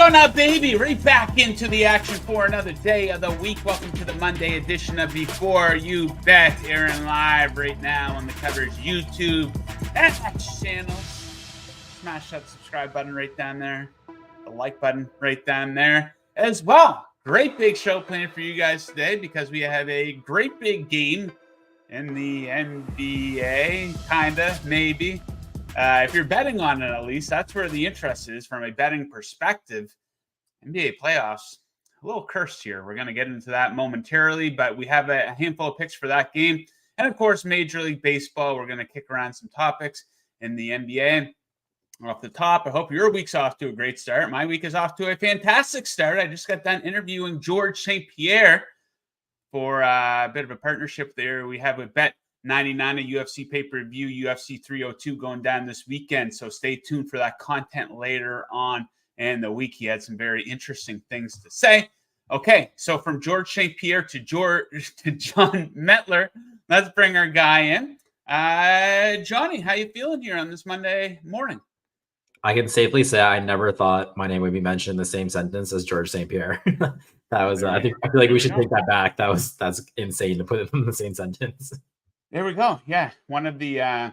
go now, baby. Right back into the action for another day of the week. Welcome to the Monday edition of Before You Bet, airing live right now on the Coverage YouTube and X channels. Smash that subscribe button right down there, the like button right down there as well. Great big show planned for you guys today because we have a great big game in the NBA, kinda, maybe. If you're betting on it, at least, that's where the interest is from a betting perspective. NBA playoffs, a little cursed here. We're going to get into that momentarily, but we have a handful of picks for that game. And, of course, Major League Baseball. We're going to kick around some topics in the NBA. Off the top, I hope your week's off to a great start. My week is off to a fantastic start. I just got done interviewing George St. Pierre for a bit of a partnership there we have with Bet99, a UFC pay-per-view, UFC 302 going down this weekend. So stay tuned for that content later on in the week. He had some very interesting things to say. Okay, so from George St. Pierre to Jon Metler, let's bring our guy in. Johnny, how you feeling here on this Monday morning? I can safely say I never thought my name would be mentioned in the same sentence as George St. Pierre. That was I feel like we should take that back. That's insane to put it in the same sentence. There we go. Yeah, one of the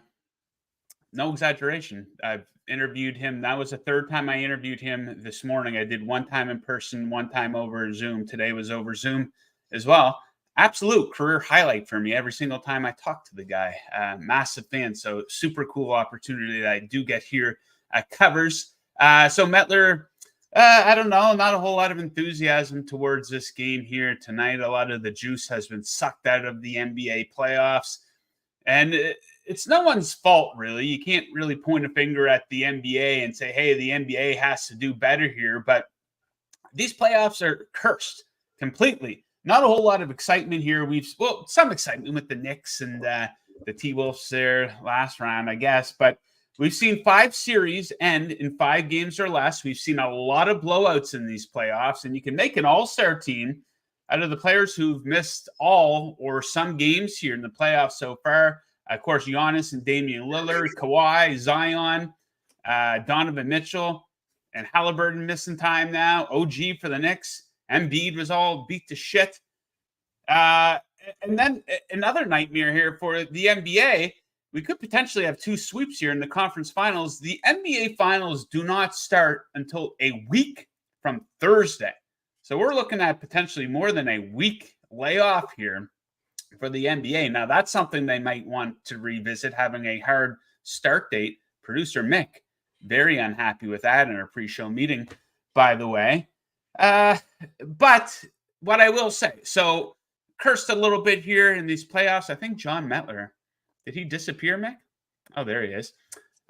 no exaggeration. I've interviewed him. That was the third time I interviewed him this morning. I did one time in person, one time over Zoom. Today was over Zoom as well. Absolute career highlight for me every single time I talk to the guy. Massive fan. So super cool opportunity that I do get here at Covers. So Metler, I don't know, not a whole lot of enthusiasm towards this game here tonight. A lot of the juice has been sucked out of the NBA playoffs. And it's no one's fault, really. You can't really point a finger at the NBA and say, hey, the NBA has to do better here. But these playoffs are cursed completely. Not a whole lot of excitement here. Some excitement with the Knicks and the T-Wolves there last round, I guess. But we've seen 5 series end in 5 games or less. We've seen a lot of blowouts in these playoffs. And you can make an all-star team out of the players who've missed all or some games here in the playoffs so far. Of course, Giannis and Damian Lillard, Kawhi, Zion, Donovan Mitchell, and Halliburton missing time now. OG for the Knicks. Embiid was all beat to shit. And then another nightmare here for the NBA. We could potentially have 2 sweeps here in the conference finals. The NBA finals do not start until a week from Thursday. So we're looking at potentially more than a week layoff here for the NBA. Now, that's something they might want to revisit, having a hard start date. Producer Mick, very unhappy with that in our pre-show meeting, by the way. But what I will say, so cursed a little bit here in these playoffs. I think Jon Metler, did he disappear, Mick? Oh, there he is.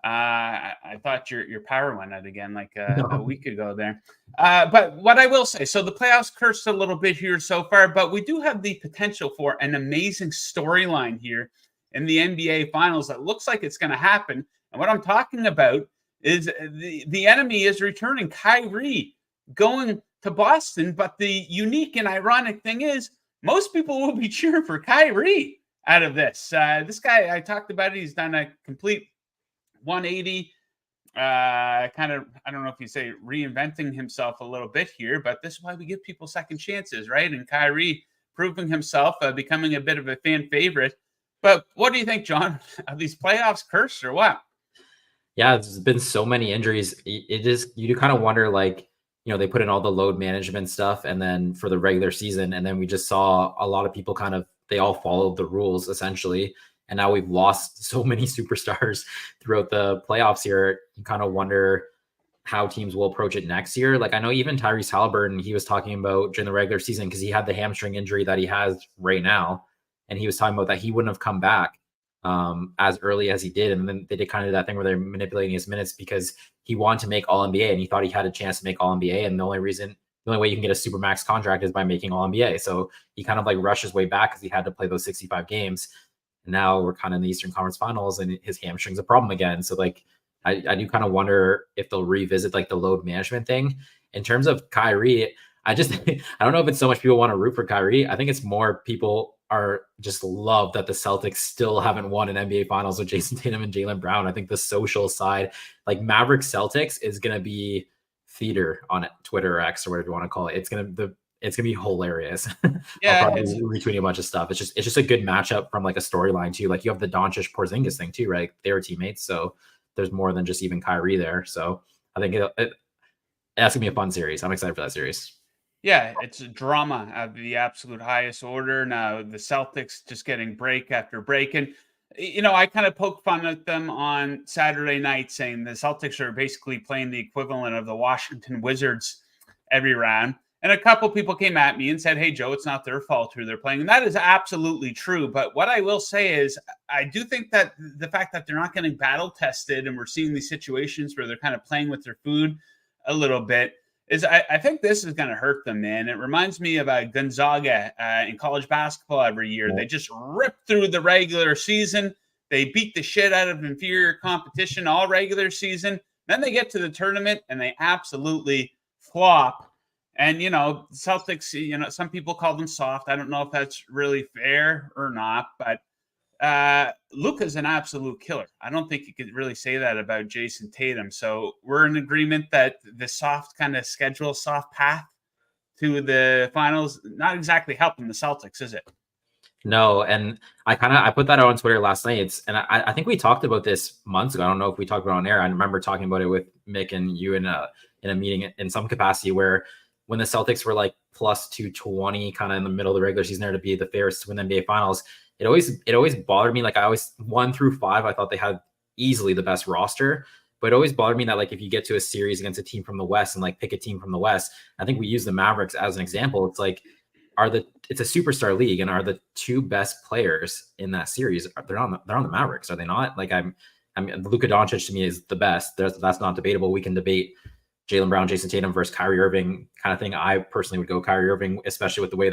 I thought your power went out again like a week ago there. But what I will say, so the playoffs cursed a little bit here so far, but we do have the potential for an amazing storyline here in the NBA Finals that looks like it's going to happen. And what I'm talking about is the enemy is returning. Kyrie going to Boston, but the unique and ironic thing is most people will be cheering for Kyrie out of this. This guy, I talked about it, he's done a complete 180, kind of, I don't know if you say reinventing himself a little bit here, but this is why we give people second chances, right? And Kyrie proving himself, becoming a bit of a fan favorite. But what do you think, John? Are these playoffs cursed or what? Yeah, there's been so many injuries. You do kind of wonder, like, they put in all the load management stuff and then for the regular season, and then we just saw a lot of people they all followed the rules essentially. And now we've lost so many superstars throughout the playoffs here. You kind of wonder how teams will approach it next year. Like, I know even Tyrese Halliburton, he was talking about during the regular season because he had the hamstring injury that he has right now. And he was talking about that he wouldn't have come back as early as he did. And then they did kind of that thing where they're manipulating his minutes because he wanted to make All NBA and he thought he had a chance to make All NBA. And the only way you can get a Supermax contract is by making All NBA. So he kind of like rushed his way back because he had to play those 65 games. Now we're kind of in the Eastern Conference Finals and his hamstring's a problem again. So like, I do kind of wonder if they'll revisit like the load management thing. In terms of Kyrie, I don't know if it's so much people want to root for Kyrie. I think it's more people are just love that the Celtics still haven't won an NBA Finals with Jason Tatum and Jaylen Brown. I think the social side, like Maverick Celtics, is going to be theater on Twitter or X or whatever you want to call it. It's gonna be hilarious. Yeah, I'll probably be retweeting a bunch of stuff. It's just a good matchup from like a storyline too. Like you have the Doncic Porzingis thing too, right? They were teammates, so there's more than just even Kyrie there. So I think that's gonna be a fun series. I'm excited for that series. Yeah, it's a drama of the absolute highest order. Now the Celtics just getting break after break, and I kind of poked fun at them on Saturday night, saying the Celtics are basically playing the equivalent of the Washington Wizards every round. And a couple people came at me and said, "Hey, Joe, it's not their fault who they're playing," and that is absolutely true. But what I will say is, I do think that the fact that they're not getting battle tested, and we're seeing these situations where they're kind of playing with their food a little bit, is I think this is going to hurt them, man. It reminds me of Gonzaga in college basketball every year. Yeah. They just rip through the regular season. They beat the shit out of inferior competition all regular season. Then they get to the tournament and they absolutely flop. And, Celtics, some people call them soft. I don't know if that's really fair or not, but Luka's an absolute killer. I don't think you could really say that about Jason Tatum. So we're in agreement that the soft kind of schedule, soft path to the finals, not exactly helping the Celtics, is it? No, and I put that out on Twitter last night. I think we talked about this months ago. I don't know if we talked about it on air. I remember talking about it with Mick and you in a meeting in some capacity where when the Celtics were like plus 220, kind of in the middle of the regular season there to be the favorites to win the NBA Finals. It always bothered me. Like I always 1 through 5, I thought they had easily the best roster, but it always bothered me that like if you get to a series against a team from the West and like pick a team from the West, I think we use the Mavericks as an example. It's like it's a superstar league, and are the 2 best players in that series they're on the Mavericks? Are they not? Like I mean, Luka Doncic to me is the best. That's not debatable. We can debate Jaylen Brown, Jason Tatum versus Kyrie Irving kind of thing. I personally would go Kyrie Irving, especially with the way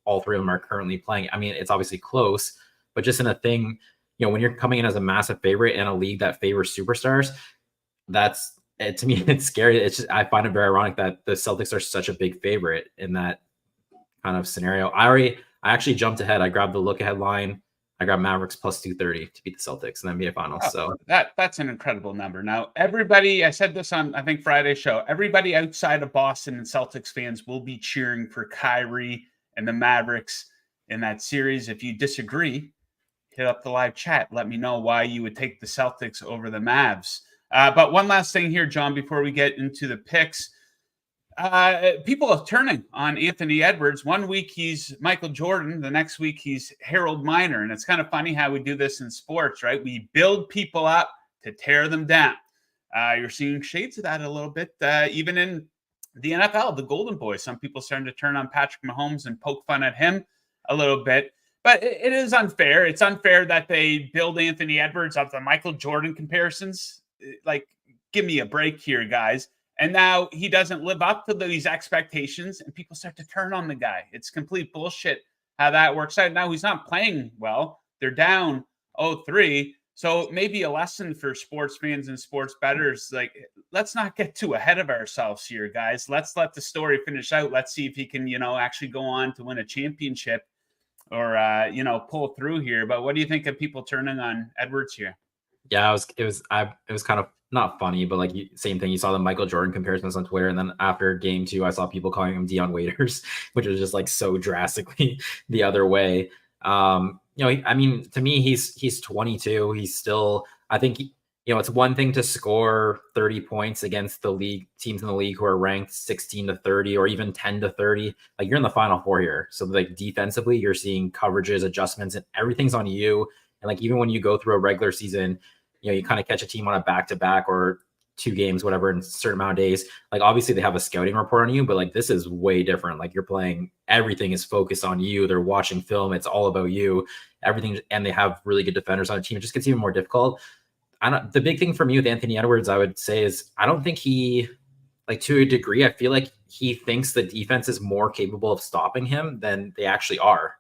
all 3 of them are currently playing. I mean, it's obviously close, but just in a thing, when you're coming in as a massive favorite in a league that favors superstars, that's it. To me, it's scary. It's just, I find it very ironic that the Celtics are such a big favorite in that kind of scenario. I actually jumped ahead. I grabbed the look ahead line. I got Mavericks plus 230 to beat the Celtics in the NBA Finals. So that's an incredible number. Now, everybody, I said this on, I think, Friday's show, everybody outside of Boston and Celtics fans will be cheering for Kyrie and the Mavericks in that series. If you disagree, hit up the live chat. Let me know why you would take the Celtics over the Mavs. But one last thing here, John, before we get into the picks. People are turning on Anthony Edwards. 1 week he's Michael Jordan, the next week he's Harold Miner. And it's kind of funny how we do this in sports, right? We build people up to tear them down. You're seeing shades of that a little bit, even in the NFL, the Golden Boys. Some people starting to turn on Patrick Mahomes and poke fun at him a little bit. But it is unfair. It's unfair that they build Anthony Edwards up the Michael Jordan comparisons. Like, give me a break here, guys. And now he doesn't live up to these expectations, and people start to turn on the guy. It's complete bullshit how that works out. Now he's not playing well. They're down 0-3. So maybe a lesson for sports fans and sports bettors, like, let's not get too ahead of ourselves here, guys. Let's let the story finish out. Let's see if he can, actually go on to win a championship or, pull through here. But what do you think of people turning on Edwards here? Yeah, it was kind of not funny, but like same thing. You saw the Michael Jordan comparisons on Twitter, and then after game 2, I saw people calling him Dion Waiters, which was just like so drastically the other way. I mean, to me, he's 22. He's still, I think, it's one thing to score 30 points against the league teams in the league who are ranked 16 to 30 or even 10 to 30. Like, you're in the Final Four here, so like defensively, you're seeing coverages, adjustments, and everything's on you. And like even when you go through a regular season, you kind of catch a team on a back-to-back or 2 games, whatever, in a certain amount of days. Like, obviously they have a scouting report on you, but like, this is way different. Like, you're playing, everything is focused on you. They're watching film. It's all about you, everything. And they have really good defenders on the team. It just gets even more difficult. The big thing for me with Anthony Edwards, I would say, is I don't think he, like, to a degree, I feel like he thinks the defense is more capable of stopping him than they actually are.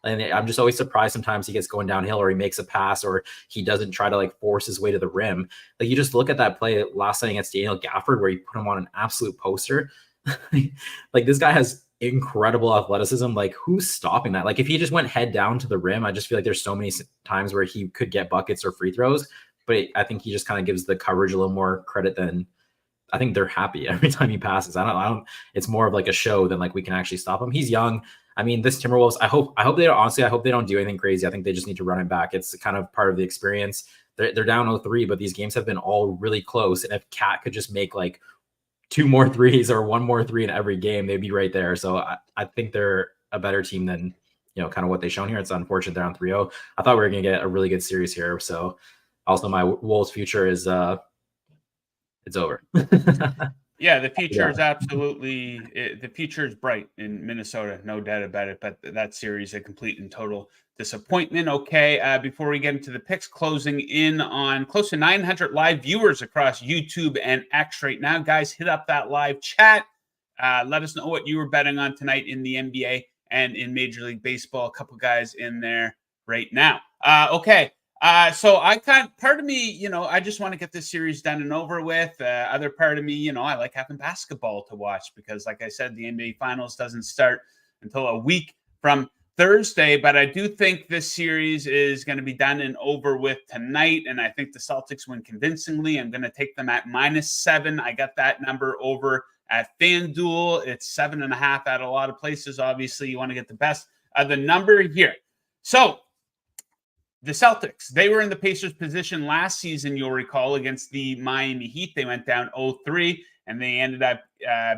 And I'm just always surprised sometimes he gets going downhill or he makes a pass or he doesn't try to like force his way to the rim. Like, you just look at that play last night against Daniel Gafford where he put him on an absolute poster. Like, this guy has incredible athleticism. Like, who's stopping that? Like, if he just went head down to the rim, I just feel like there's so many times where he could get buckets or free throws. But I think he just kind of gives the coverage a little more credit than I think they're happy every time he passes. I don't, it's more of like a show than like we can actually stop him. He's young. I mean, this Timberwolves, I hope they don't, honestly, I hope they don't do anything crazy. I think they just need to run it back. It's kind of part of the experience. They're down 0-3, but these games have been all really close. And if Cat could just make like 2 more threes or 1 more three in every game, they'd be right there. So I think they're a better team than, kind of what they've shown here. It's unfortunate they're on 3-0. I thought we were going to get a really good series here. So also my Wolves future is, it's over. Yeah, the future is absolutely the future is bright in Minnesota, no doubt about it. But that series a complete and total disappointment. Okay, before we get into the picks, closing in on close to 900 live viewers across YouTube and X right now. Guys, hit up that live chat. Let us know what you were betting on tonight in the NBA and in Major League Baseball. A couple guys in there right now. Okay. So part of me, I just want to get this series done and over with. Other part of me, I like having basketball to watch because, like I said, the NBA Finals doesn't start until a week from Thursday. But I do think this series is going to be done and over with tonight. And I think the Celtics win convincingly. I'm going to take them at -7. I got that number over at FanDuel. It's 7.5 at a lot of places. Obviously, you want to get the best of the number here. So, the Celtics, they were in the Pacers position last season, you'll recall, against the Miami Heat. They went down 0-3, and they ended up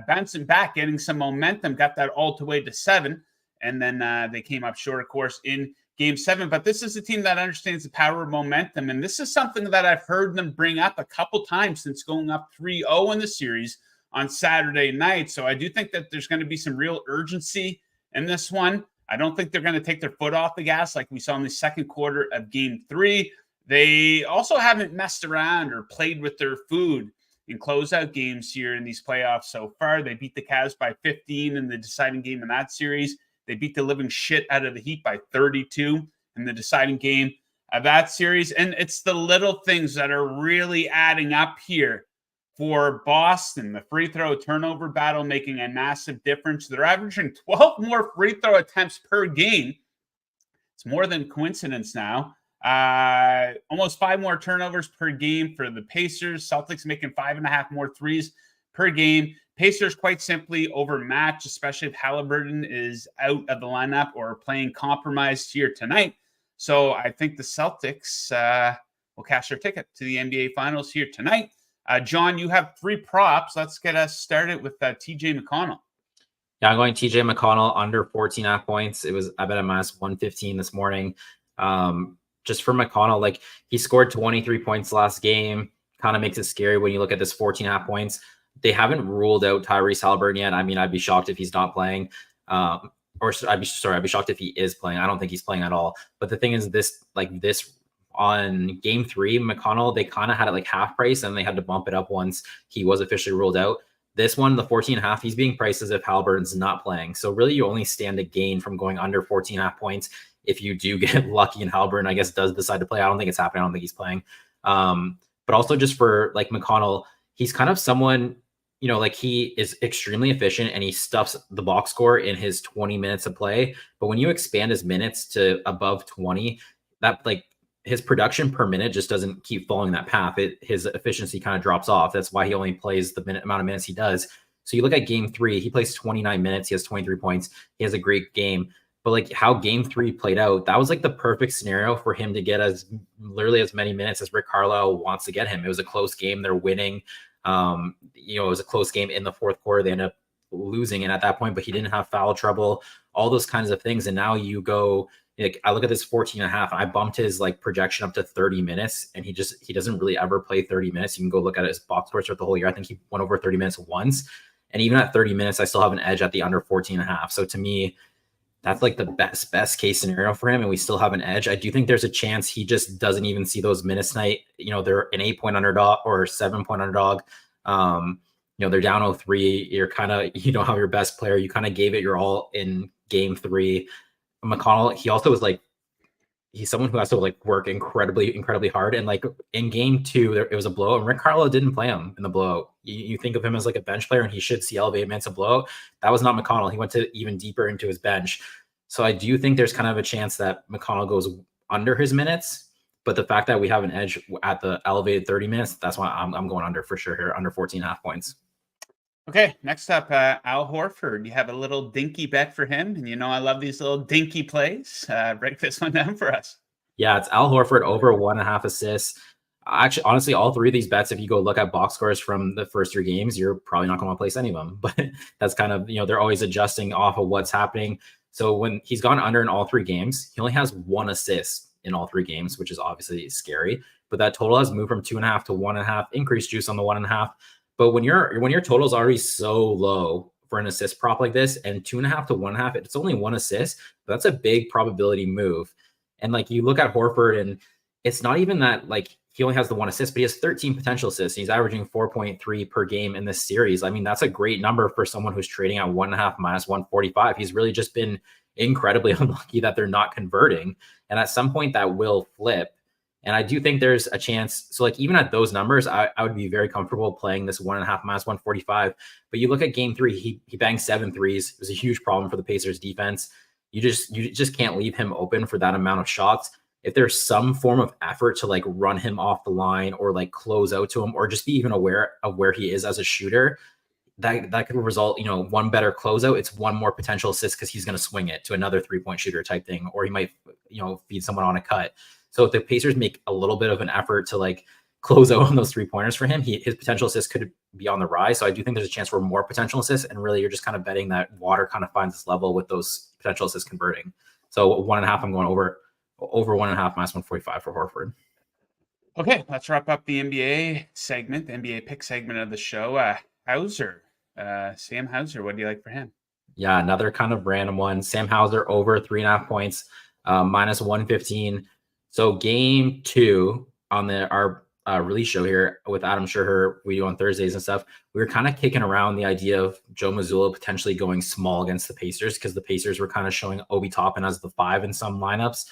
bouncing back, getting some momentum, got that all the way to 7, and then they came up short, of course, in Game 7. But this is a team that understands the power of momentum, and this is something that I've heard them bring up a couple times since going up 3-0 in the series on Saturday night. So I do think that there's going to be some real urgency in this one. I don't think they're going to take their foot off the gas like we saw in the second quarter of Game 3. They also haven't messed around or played with their food in closeout games here in these playoffs so far. They beat the Cavs by 15 in the deciding game in that series. They beat the living shit out of the Heat by 32 in the deciding game of that series. And it's the little things that are really adding up here for Boston. The free throw turnover battle making a massive difference. They're averaging 12 more free throw attempts per game. It's more than coincidence now. Almost 5 more turnovers per game for the Pacers. Celtics making 5.5 more threes per game. Pacers quite simply overmatched, especially if Halliburton is out of the lineup or playing compromised here tonight. So I think the Celtics will cash their ticket to the NBA Finals here tonight. John, you have 3 props. Let's get us started with TJ McConnell. Yeah, I'm going TJ McConnell under 14.5 points. I bet a -115 this morning. Just for McConnell, like he scored 23 points last game. Kind of makes it scary when you look at this 14.5 points. They haven't ruled out Tyrese Halliburton yet. I mean, I'd be shocked if he's not playing. I'd be shocked if he is playing. I don't think he's playing at all. But the thing is, this on Game 3, McConnell, they kind of had it like half price and they had to bump it up once he was officially ruled out. This one, the 14.5, he's being priced as if Halliburton's not playing. So really you only stand to gain from going under 14.5 points if you do get lucky and Halliburton, I guess, does decide to play. I don't think it's happening. I don't think he's playing. But also just for like McConnell, he's kind of someone, like he is extremely efficient and he stuffs the box score in his 20 minutes of play. But when you expand his minutes to above 20, that like his production per minute just doesn't keep following that path. His efficiency kind of drops off. That's why he only plays the amount of minutes he does. So you look at Game 3, he plays 29 minutes. He has 23 points. He has a great game. But like how Game 3 played out, that was like the perfect scenario for him to get literally as many minutes as Rick Carlisle wants to get him. It was a close game. They're winning. It was a close game in the fourth quarter. They ended up losing it at that point, but he didn't have foul trouble, all those kinds of things. And now you go, like, I look at this 14.5 and I bumped his like projection up to 30 minutes and he doesn't really ever play 30 minutes. You can go look at his box scores throughout the whole year. I think he went over 30 minutes once. And even at 30 minutes, I still have an edge at the under 14.5. So to me, that's like the best case scenario for him. And we still have an edge. I do think there's a chance he just doesn't even see those minutes tonight. They're an 8-point underdog or 7-point underdog. They're down 0-3. You're kind of, you don't have your best player. You kind of gave it your all in Game 3. McConnell, he also was like, he's someone who has to like work incredibly hard. And like in Game 2, it was a blowout and Rick Carlisle didn't play him in the blowout. You think of him as like a bench player and he should see elevated minutes of blowout. That was not McConnell. He went to even deeper into his bench. So I do think there's kind of a chance that McConnell goes under his minutes. But the fact that we have an edge at the elevated 30 minutes, that's why I'm going under for sure here, under 14.5 points. Okay, next up, Al Horford. You have a little dinky bet for him, and I love these little dinky plays. Break this one down for us. Yeah, it's Al Horford over 1.5 assists. Actually, honestly, all three of these bets, if you go look at box scores from the first 3 games, you're probably not going to place any of them. But that's kind of, they're always adjusting off of what's happening. So when he's gone under in all 3 games, he only has 1 assist in all 3 games, which is obviously scary. But that total has moved from 2.5 to 1.5, increased juice on the 1.5. But when your total is already so low for an assist prop like this, and 2.5 to 1.5, it's only 1 assist, but that's a big probability move. And like you look at Horford, and it's not even that like he only has the 1 assist, but he has 13 potential assists. He's averaging 4.3 per game in this series. I mean, that's a great number for someone who's trading at 1.5 minus 145. He's really just been incredibly unlucky that they're not converting. And at some point that will flip. And I do think there's a chance. So like even at those numbers, I would be very comfortable playing this 1.5 minus 145. But you look at game 3, he banged 7 threes. It was a huge problem for the Pacers defense. You just can't leave him open for that amount of shots. If there's some form of effort to like run him off the line or like close out to him or just be even aware of where he is as a shooter, that could result, 1 better closeout. It's 1 more potential assist because he's going to swing it to another 3-point shooter type thing, or he might, feed someone on a cut. So if the Pacers make a little bit of an effort to like close out on those 3-pointers for him, his potential assists could be on the rise. So I do think there's a chance for more potential assists, and really you're just kind of betting that water kind of finds this level with those potential assists converting. So 1.5, I'm going over 1.5 minus 145 for Horford. Okay, let's wrap up the NBA segment, the NBA pick segment of the show. Hauser, Sam Hauser, what do you like for him? Yeah, another kind of random one. Sam Hauser over 3.5 points, minus 115. So game 2 on our release show here with Adam Scherher, we do on Thursdays and stuff, we were kind of kicking around the idea of Joe Mazzulla potentially going small against the Pacers, because the Pacers were kind of showing Obi Toppin as the 5 in some lineups.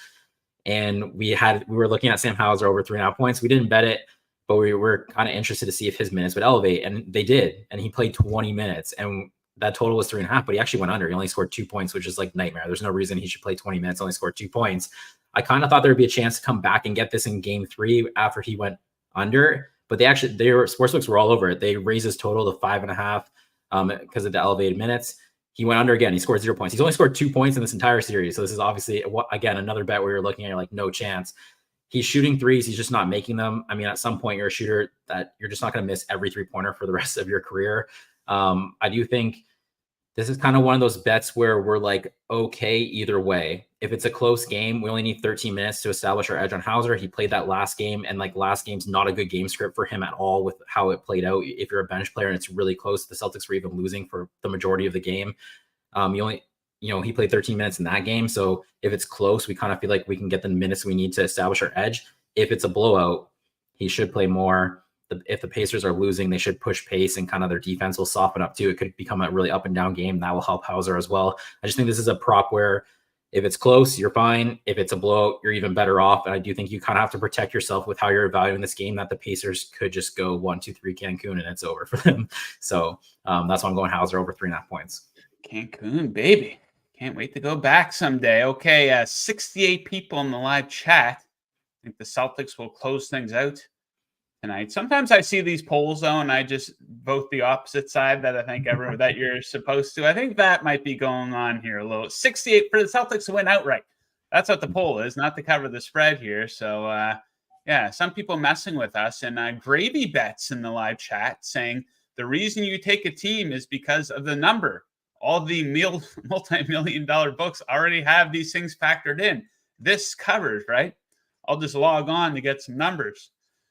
And we were looking at Sam Hauser over 3.5 points. We didn't bet it, but we were kind of interested to see if his minutes would elevate, and they did. And he played 20 minutes, and that total was 3.5, but he actually went under. He only scored 2 points, which is like nightmare. There's no reason he should play 20 minutes, only scored 2 points. I kind of thought there would be a chance to come back and get this in game 3 after he went under, but sportsbooks were all over it. They raised his total to 5.5 because of the elevated minutes. He went under again. He scored 0 points. He's only scored 2 points in this entire series. So this is obviously, again, another bet where you're looking at like no chance. He's shooting threes. He's just not making them. I mean, at some point you're a shooter that you're just not going to miss every 3-pointer for the rest of your career. I do think this is kind of one of those bets where we're like, okay, either way. If it's a close game, we only need 13 minutes to establish our edge on Hauser. He played that last game, and like last game's not a good game script for him at all with how it played out. If you're a bench player and it's really close, the Celtics were even losing for the majority of the game. He played 13 minutes in that game. So if it's close, we kind of feel like we can get the minutes we need to establish our edge. If it's a blowout, he should play more. If the Pacers are losing, they should push pace, and kind of their defense will soften up too. It could become a really up and down game. That will help Hauser as well. I just think this is a prop where if it's close, you're fine. If it's a blowout, you're even better off. And I do think you kind of have to protect yourself with how you're evaluating this game, that the Pacers could just go 1-2-3 Cancun and it's over for them. So that's why I'm going Hauser over 3.5 points. Cancun, baby. Can't wait to go back someday. Okay, 68 people in the live chat. I think the Celtics will close things out tonight. Sometimes I see these polls though, and I just vote the opposite side that I think that you're supposed to. I think that might be going on here a little. 68 for the Celtics to win outright. That's what the poll is, not to cover the spread here. So yeah, some people messing with us, and Gravy Bets in the live chat saying the reason you take a team is because of the number. All the multi-million-dollar books already have these things factored in. This covers, right? I'll just log on to get some numbers.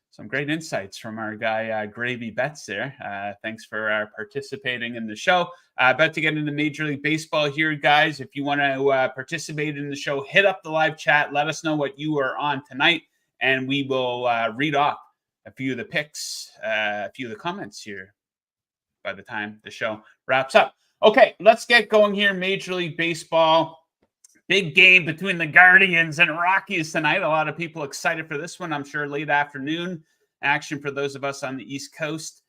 Some great insights from our guy, Gravy Bets there. Thanks for participating in the show. About to get into Major League Baseball here, guys. If you want to participate in the show, hit up the live chat. Let us know what you are on tonight, and we will read off a few of the picks, a few of the comments here by the time the show wraps up. Okay, let's get going here. Major League Baseball. Big game between the Guardians and Rockies tonight. A lot of people excited for this one. I'm sure late afternoon action for those of us on the East Coast.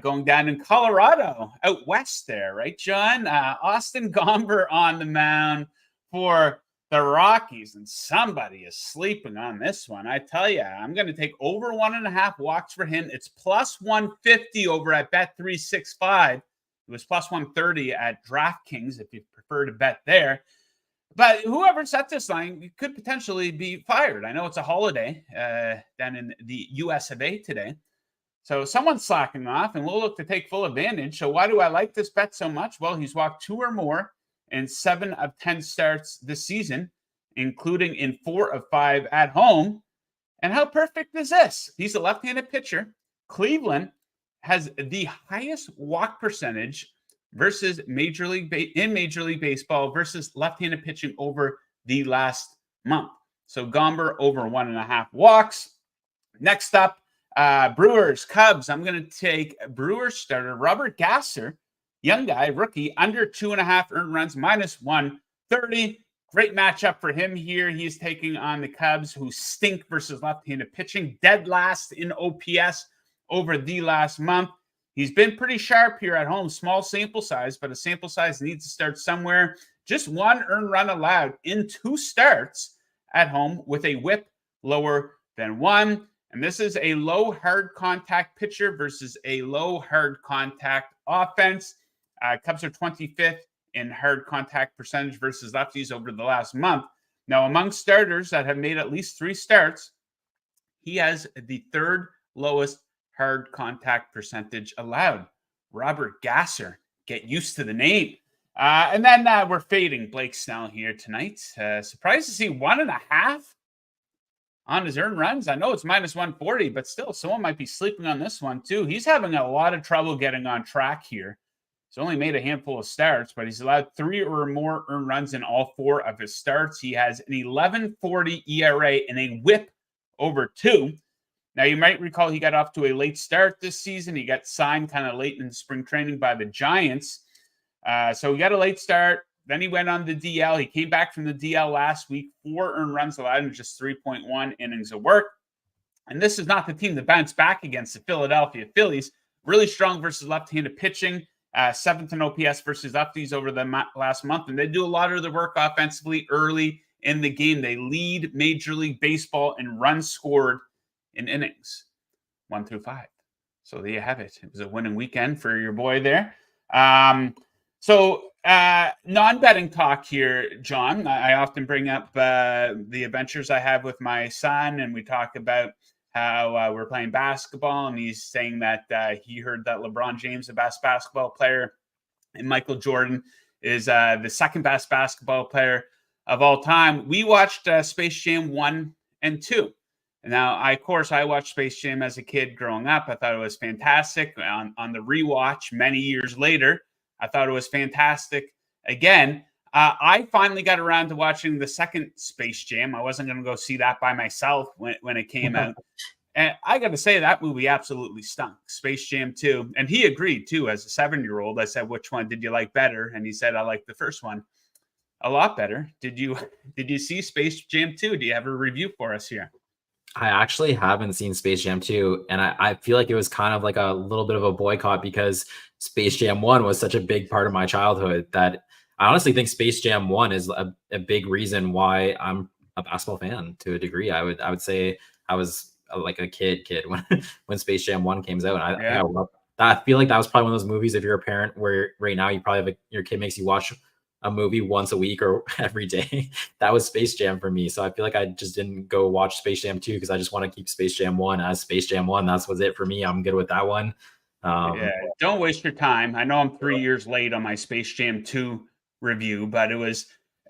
Going down in Colorado, out west there, right, John? Austin Gomber on the mound for the Rockies, and somebody is sleeping on this one. I tell you, I'm going to take over 1.5 walks for him. It's plus 150 over at Bet365. It was plus 130 at DraftKings if you prefer to bet there. But whoever set this line could potentially be fired. I know it's a holiday down in the US of A today. So someone's slacking off, and we'll look to take full advantage. So why do I like this bet so much? Well, he's walked 2 or more in 7 of 10 starts this season, including in 4 of 5 at home. And how perfect is this? He's a left-handed pitcher. Cleveland has the highest walk percentage versus Major League Baseball versus left-handed pitching over the last month. So Gomber over 1.5 walks. Next up, Brewers, Cubs. I'm going to take Brewers starter Robert Gasser, young guy, rookie, under 2.5 earned runs, minus 130. Great matchup for him here. He's taking on the Cubs, who stink versus left-handed pitching, dead last in OPS over the last month. He's been pretty sharp here at home. Small sample size, but a sample size needs to start somewhere. Just 1 earned run allowed in 2 starts at home with a whip lower than 1. And this is a low hard contact pitcher versus a low hard contact offense. Cubs are 25th in hard contact percentage versus lefties over the last month. Now, among starters that have made at least 3 starts, he has the 3rd lowest hard contact percentage allowed. Robert Gasser, get used to the name. And then we're fading Blake Snell here tonight. Surprised to see 1.5 on his earned runs. I know it's minus 140, but still, someone might be sleeping on this one too. He's having a lot of trouble getting on track here. He's only made a handful of starts, but he's allowed 3 or more earned runs in all 4 of his starts. He has an 11.40 ERA and a whip over 2. Now, you might recall he got off to a late start this season. He got signed kind of late in spring training by the Giants. So he got a late start. Then he went on the DL. He came back from the DL last week. 4 earned runs allowed in just 3.1 innings of work. And this is not the team that bounced back against the Philadelphia Phillies. Really strong versus left-handed pitching. 7th in OPS versus lefties over the last month. And they do a lot of the work offensively early in the game. They lead Major League Baseball in runs scored in innings 1 through 5. So there you have it. It was a winning weekend for your boy there. Non-betting talk here, John. I often bring up the adventures I have with my son, and we talk about how we're playing basketball, and he's saying that he heard that LeBron James, the best basketball player, and Michael Jordan is the second best basketball player of all time. We watched Space Jam 1 and 2. Now, I watched Space Jam as a kid growing up. I thought it was fantastic. On the rewatch many years later, I thought it was fantastic. Again, I finally got around to watching the second Space Jam. I wasn't going to go see that by myself when it came out. And I got to say, that movie absolutely stunk. Space Jam 2. And he agreed, too, as a 7-year-old. I said, which one did you like better? And he said, I liked the first one a lot better. Did you see Space Jam 2? Do you have a review for us here? I actually haven't seen Space Jam 2, and I feel like it was kind of like a little bit of a boycott because Space Jam 1 was such a big part of my childhood that I honestly think Space Jam 1 is a big reason why I'm a basketball fan to a degree. I would say I was like a kid when Space Jam 1 came out. I feel like that was probably one of those movies, if you're a parent where right now you probably have your kid makes you watch a movie once a week or every day. That was Space Jam for me. So I feel like I just didn't go watch Space Jam 2 because I just want to keep Space Jam 1 as Space Jam 1. That's was it for me. I'm good with that one. Don't waste your time. I know I'm 3 years late on my Space Jam 2 review, but it was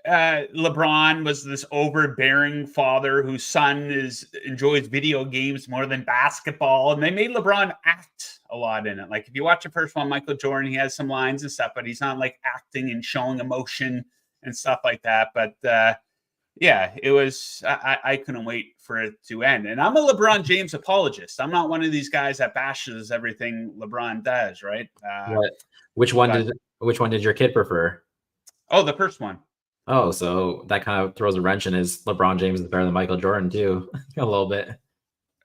LeBron was this overbearing father whose son enjoys video games more than basketball, and they made LeBron act a lot in it. Like if you watch the first one, Michael Jordan, he has some lines and stuff, but he's not like acting and showing emotion and stuff like that. But it was I couldn't wait for it to end. And I'm a LeBron James apologist. I'm not one of these guys that bashes everything LeBron does, right? Which one did your kid prefer? Oh, the first one. Oh, so that kind of throws a wrench in his LeBron James is better than Michael Jordan too, a little bit.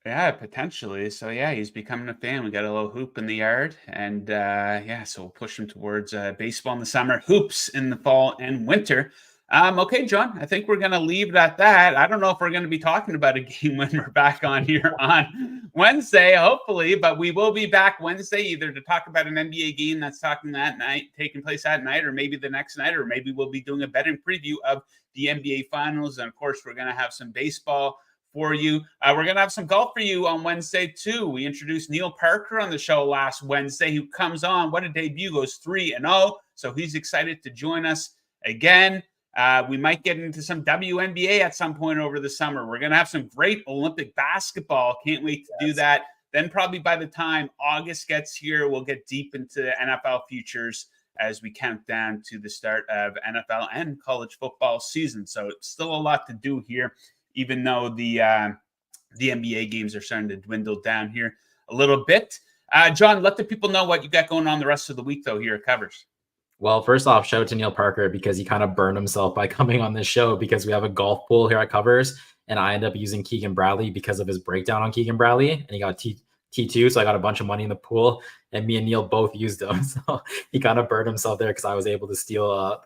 Yeah, potentially. So yeah, he's becoming a fan. We got a little hoop in the yard, and so we'll push him towards baseball in the summer, hoops in the fall and winter. Okay, John, I think we're going to leave it at that. I don't know if we're going to be talking about a game when we're back on here on Wednesday, hopefully, but we will be back Wednesday either to talk about an NBA game that's taking place that night, or maybe the next night, or maybe we'll be doing a betting preview of the NBA Finals. And of course, we're going to have some baseball for you. We're going to have some golf for you on Wednesday too. We introduced Neil Parker on the show last Wednesday, who comes on. What a debut, goes 3-0. So he's excited to join us again. We might get into some WNBA at some point over the summer. We're going to have some great Olympic basketball. Can't wait to do that. Then probably by the time August gets here, we'll get deep into the NFL futures as we count down to the start of NFL and college football season. So it's still a lot to do here, even though the NBA games are starting to dwindle down here a little bit. John, let the people know what you got going on the rest of the week, though, here at Covers. Well, first off, shout out to Neil Parker because he kind of burned himself by coming on this show because we have a golf pool here at Covers, and I end up using Keegan Bradley because of his breakdown on Keegan Bradley, and he got T2, so I got a bunch of money in the pool, and me and Neil both used him, so he kind of burned himself there because I was able to steal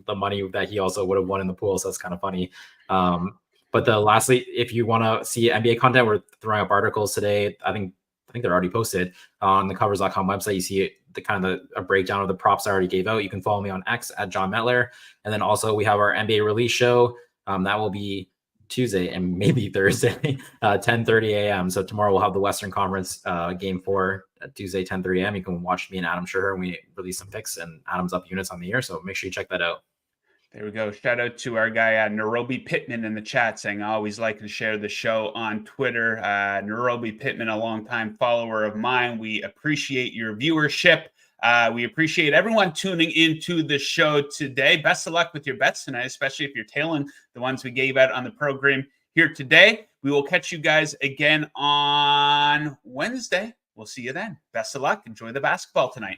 the money that he also would have won in the pool, so that's kind of funny. But lastly, if you want to see NBA content, we're throwing up articles today. I think they're already posted on the covers.com website. You see a breakdown of the props I already gave out. You can follow me on X at Jon Metler. And then also we have our NBA release show. That will be Tuesday and maybe Thursday, 10:30 a.m. So tomorrow we'll have the Western Conference game 4 at Tuesday, 10:30 a.m. You can watch me and Adam Schuher, and we release some picks, and Adam's up units on the year. So make sure you check that out. There we go. Shout out to our guy, Nairobi Pittman, in the chat saying, I always like to share the show on Twitter. Nairobi Pittman, a longtime follower of mine. We appreciate your viewership. We appreciate everyone tuning into the show today. Best of luck with your bets tonight, especially if you're tailing the ones we gave out on the program here today. We will catch you guys again on Wednesday. We'll see you then. Best of luck. Enjoy the basketball tonight.